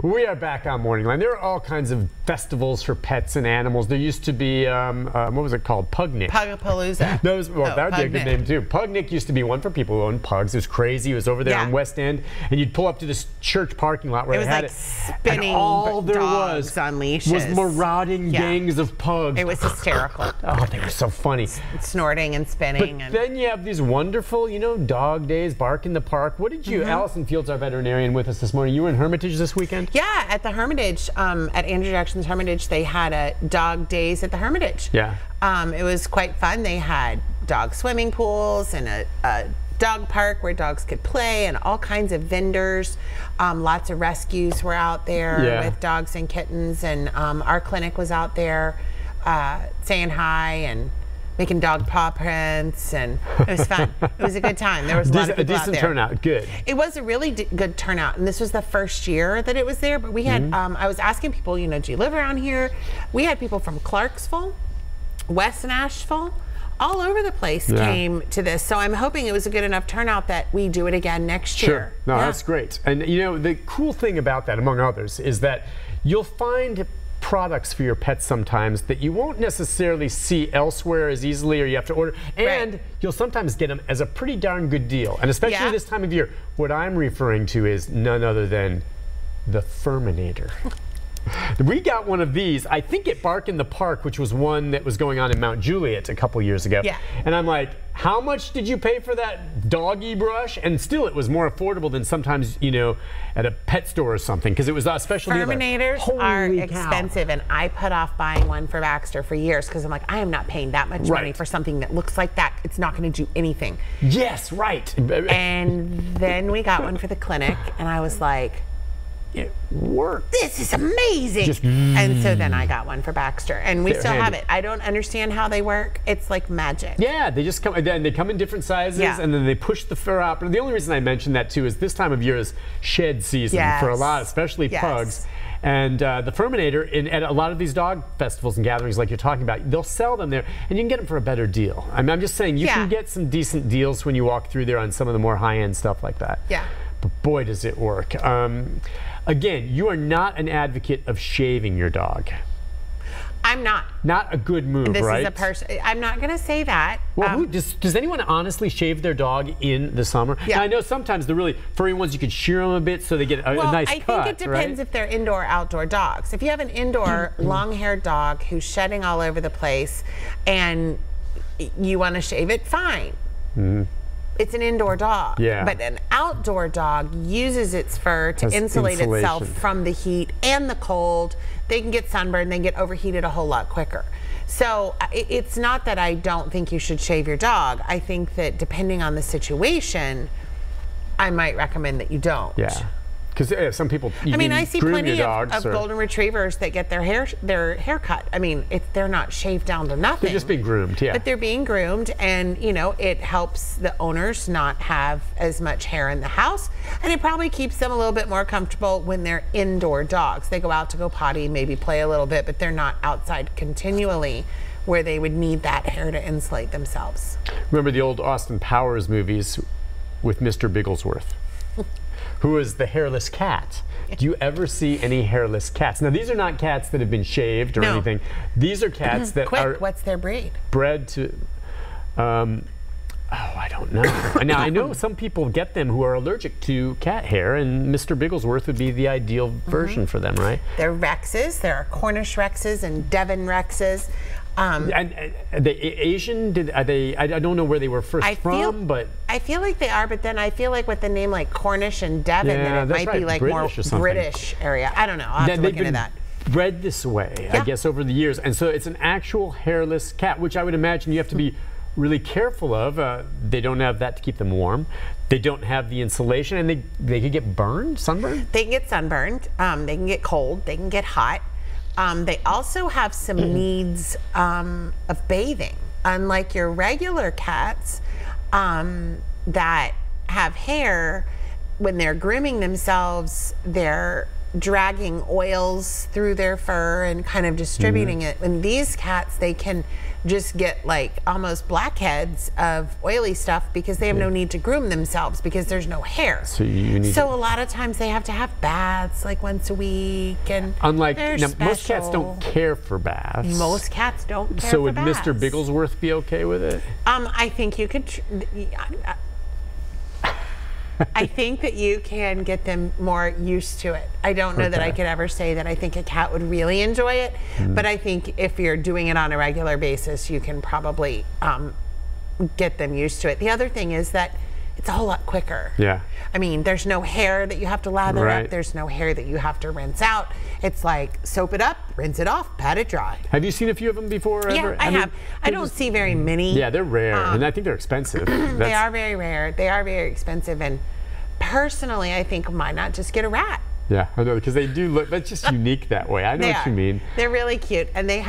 We are back on MorningLine. There are all kinds of festivals for pets and animals. There used to be, what was it called? Pugnik. Pugapalooza. That would be a good name too. Pugnik used to be one for people who owned pugs. It was crazy. It was over there on West End, and you'd pull up to this church parking lot where it was they had like it, spinning and all there dogs was on leashes. was marauding gangs of pugs. It was hysterical. Oh, they were so funny. Snorting and spinning. But then you have these wonderful, dog days, bark in the park. What did you, Allison Fields, our veterinarian, with us this morning. You were in Hermitage this weekend? Yeah, at the Hermitage, at Andrew Jackson's Hermitage, they had a dog days at the Hermitage. Yeah. It was quite fun. They had dog swimming pools and a dog park where dogs could play and all kinds of vendors. Lots of rescues were out there with dogs and kittens, and our clinic was out there saying hi and making dog paw prints, and it was fun. It was a good time. There was a lot of people out there. A decent turnout, good. It was a really good turnout, and this was the first year that it was there, but we had, I was asking people, do you live around here? We had people from Clarksville, West Nashville, all over the place came to this. So I'm hoping it was a good enough turnout that we do it again next year. Sure, no, that's great. And the cool thing about that, among others, is that you'll find products for your pets sometimes that you won't necessarily see elsewhere as easily, or you have to order, and you'll sometimes get them as a pretty darn good deal. And especially this time of year, what I'm referring to is none other than the Furminator. We got one of these, I think at Bark in the Park, which was one that was going on in Mount Juliet a couple years ago. Yeah. And I'm like, how much did you pay for that doggy brush? And still, it was more affordable than sometimes, at a pet store or something, because it was a special deal. Furminators are expensive, and I put off buying one for Baxter for years because I'm like, I am not paying that much money for something that looks like that. It's not going to do anything. Yes, right. And then we got one for the clinic, and I was like, it worked. This is amazing. And so then I got one for Baxter, and we still have it. I don't understand how they work. It's like magic. Yeah, they just come, and they come in different sizes, and then they push the fur out. But the only reason I mention that too is this time of year is shed season for a lot, especially pugs. And the Furminator, at a lot of these dog festivals and gatherings like you're talking about, they'll sell them there, and you can get them for a better deal. I mean, I'm just saying, you can get some decent deals when you walk through there on some of the more high-end stuff like that. Yeah. But boy, does it work. Again, you are not an advocate of shaving your dog. I'm not. Not a good move, right? This is a person. I'm not going to say that. Well, does anyone honestly shave their dog in the summer? Yeah. Now, I know sometimes the really furry ones, you can shear them a bit so they get a nice cut, I think it depends if they're indoor or outdoor dogs. If you have an indoor long-haired dog who's shedding all over the place and you want to shave it, fine. It's an indoor dog, but an outdoor dog uses its fur to insulate itself from the heat and the cold. They can get sunburned, they can get overheated a whole lot quicker. So it's not that I don't think you should shave your dog. I think that depending on the situation, I might recommend that you don't. Yeah. Because some people, I see plenty of golden retrievers that get their hair cut. I mean, they're not shaved down to nothing. They're just being groomed, But they're being groomed, and it helps the owners not have as much hair in the house, and it probably keeps them a little bit more comfortable when they're indoor dogs. They go out to go potty, maybe play a little bit, but they're not outside continually where they would need that hair to insulate themselves. Remember the old Austin Powers movies with Mr. Bigglesworth? Who is the hairless cat. Do you ever see any hairless cats? Now, these are not cats that have been shaved or anything. These are cats that are... What's their breed? Bred to... I don't know. Now, I know some people get them who are allergic to cat hair, and Mr. Bigglesworth would be the ideal version for them, right? They're Rexes. There are Cornish Rexes and Devon Rexes. And the Asian, are they? I don't know where they were first from, but I feel like they are. But then I feel like with the name like Cornish and Devon, that it might be like British more British area. I don't know. I'll have to look into that. Bred this way, I guess, over the years, and so it's an actual hairless cat, which I would imagine you have to be really careful of. They don't have that to keep them warm. They don't have the insulation, and they could get burned, sunburned. They can get sunburned. They can get cold. They can get hot. They also have some needs of bathing. Unlike your regular cats that have hair, when they're grooming themselves, their dragging oils through their fur and kind of distributing it. And these cats, they can just get like almost blackheads of oily stuff because they have no need to groom themselves because there's no hair. So you need a lot of times they have to have baths like once a week, and unlike now, most cats don't care for baths. Most cats don't care so for would baths. Mr. Bigglesworth be okay with it? I think you could. I think that you can get them more used to it. I don't know that I could ever say that I think a cat would really enjoy it, but I think if you're doing it on a regular basis, you can probably get them used to it. The other thing is that it's a whole lot quicker. Yeah. I mean, there's no hair that you have to lather up. There's no hair that you have to rinse out. It's like soap it up, rinse it off, pat it dry. Have you seen a few of them before? Yeah, ever? I have. I don't see very many. Yeah, they're rare, and I think they're expensive. They are very rare. They are very expensive, and personally, I think why not just get a rat? Yeah, I know, because they do look, that's just unique that way. I know what you mean. They're really cute, and they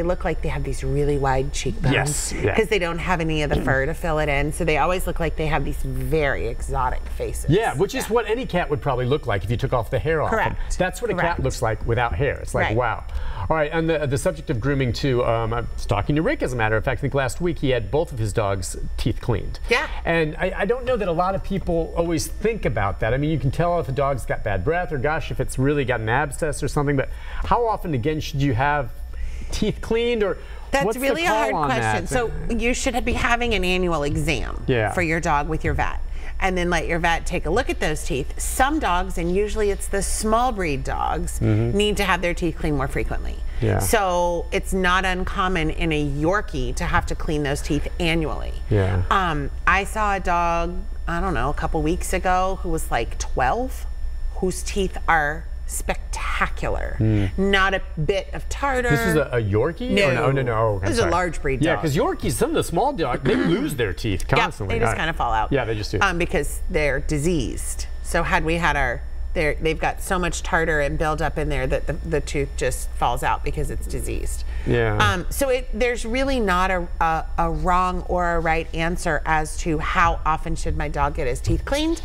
look like they have these really wide cheekbones. Yes, because they don't have any of the fur to fill it in, so they always look like they have these very exotic faces. Yeah, which is what any cat would probably look like if you took off the hair off them. Correct. That's what a cat looks like without hair. It's like, wow. All right, on the subject of grooming too, I was talking to Rick, as a matter of fact. I think last week he had both of his dogs' teeth cleaned. Yeah. And I don't know that a lot of people always think about that. I mean, you can tell if a dog's got bad breath, or gosh, if it's really got an abscess or something, but how often, again, should you have teeth cleaned, or that's really a hard question. So you should be having an annual exam for your dog with your vet, and then let your vet take a look at those teeth. Some dogs, and usually it's the small breed dogs, need to have their teeth cleaned more frequently. Yeah. So it's not uncommon in a Yorkie to have to clean those teeth annually. Yeah. I saw a dog, I don't know, a couple weeks ago who was like 12, whose teeth are spectacular. Not a bit of tartar. This is a Yorkie? No. No. This is a large breed dog. Yeah, because Yorkies, some of the small dogs, they lose their teeth constantly. Yeah, they just kind of fall out. Yeah, they just do. Because they're diseased. So had we had they've got so much tartar and buildup in there that the tooth just falls out because it's diseased. Yeah. So there's really not a wrong or a right answer as to how often should my dog get his teeth cleaned.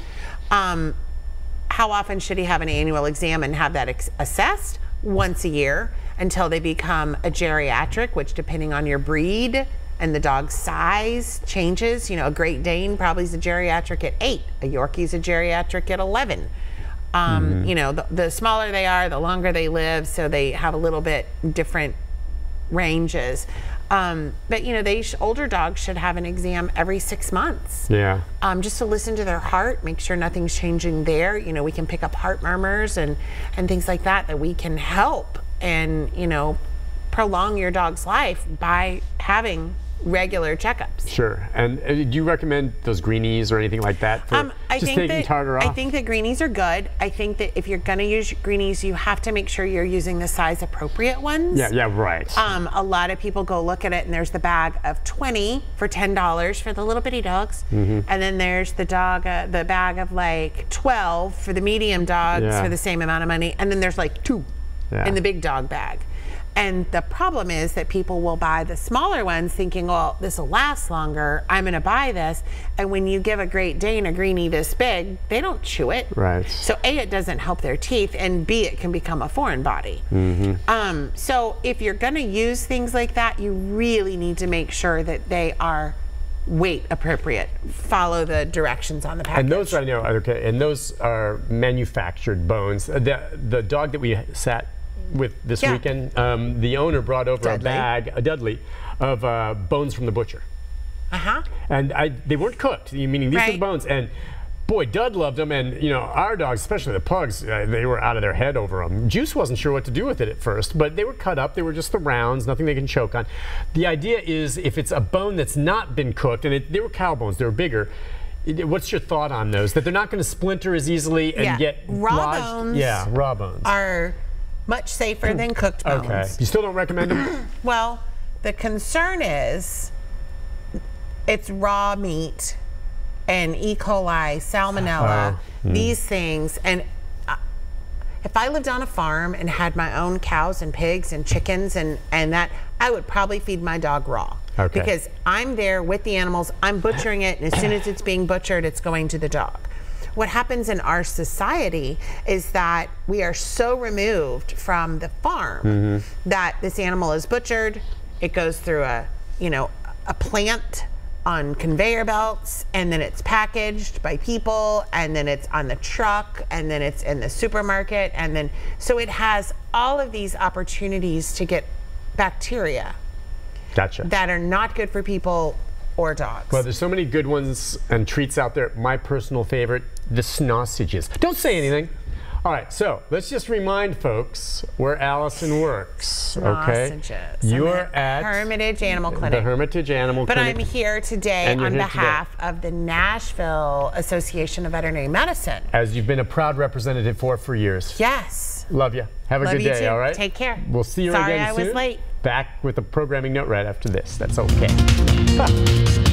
How often should he have an annual exam and have that assessed? Once a year, until they become a geriatric, which depending on your breed and the dog's size changes. You know, a Great Dane probably is a geriatric at 8. A Yorkie's a geriatric at 11. You know, the smaller they are, the longer they live, so they have a little bit different ranges. But you know, older dogs should have an exam every 6 months. Yeah. Just to listen to their heart, make sure nothing's changing there. You know, we can pick up heart murmurs and things like that we can help and, you know, prolong your dog's life by having regular checkups. Sure. And do you recommend those greenies or anything like that for just taking tartar off? I think that greenies are good. I think that if you're going to use greenies, you have to make sure you're using the size appropriate ones. Yeah, right. A lot of people go look at it and there's the bag of 20 for $10 for the little bitty dogs. And then there's the bag of like 12 for the medium dogs for the same amount of money. And then there's like 2 in the big dog bag. And the problem is that people will buy the smaller ones thinking, well, this will last longer, I'm going to buy this. And when you give a Great Dane a greenie this big, they don't chew it. Right. So A, it doesn't help their teeth, and B, it can become a foreign body. So if you're going to use things like that, you really need to make sure that they are weight appropriate. Follow the directions on the package. And those, I know, okay, and those are manufactured bones. The dog that we sat with this weekend, the owner brought over a bag, a Dudley, of bones from the butcher. And they weren't cooked, meaning these are the bones. And boy, Dud loved them, and you know, our dogs, especially the pugs, they were out of their head over them. Juice wasn't sure what to do with it at first, but they were cut up. They were just the rounds, nothing they can choke on. The idea is, if it's a bone that's not been cooked, and they were cow bones, they were bigger. What's your thought on those? That they're not going to splinter as easily and get lodged? Bones. Yeah, raw bones Are much safer than cooked bones. Okay. You still don't recommend them? Well, the concern is it's raw meat and E. coli, salmonella, these things. And if I lived on a farm and had my own cows and pigs and chickens and that, I would probably feed my dog raw. Because I'm there with the animals, I'm butchering it, and as soon as it's being butchered, it's going to the dog. what happens in our society is that we are so removed from the farm that this animal is butchered, it goes through a plant on conveyor belts, and then it's packaged by people, and then it's on the truck, and then it's in the supermarket, and then so it has all of these opportunities to get bacteria that are not good for people or dogs. Well, there's so many good ones and treats out there. My personal favorite, the sausages. Don't say anything. All right, so let's just remind folks where Allison works. Okay, you're at Hermitage Animal Clinic. The Hermitage Animal Clinic. But I'm here today on behalf of the Nashville Association of Veterinary Medicine. As you've been a proud representative for years. Yes. Love you. Have a good day. All right. Take care. We'll see you again soon. Sorry I was late. Back with a programming note right after this. That's okay.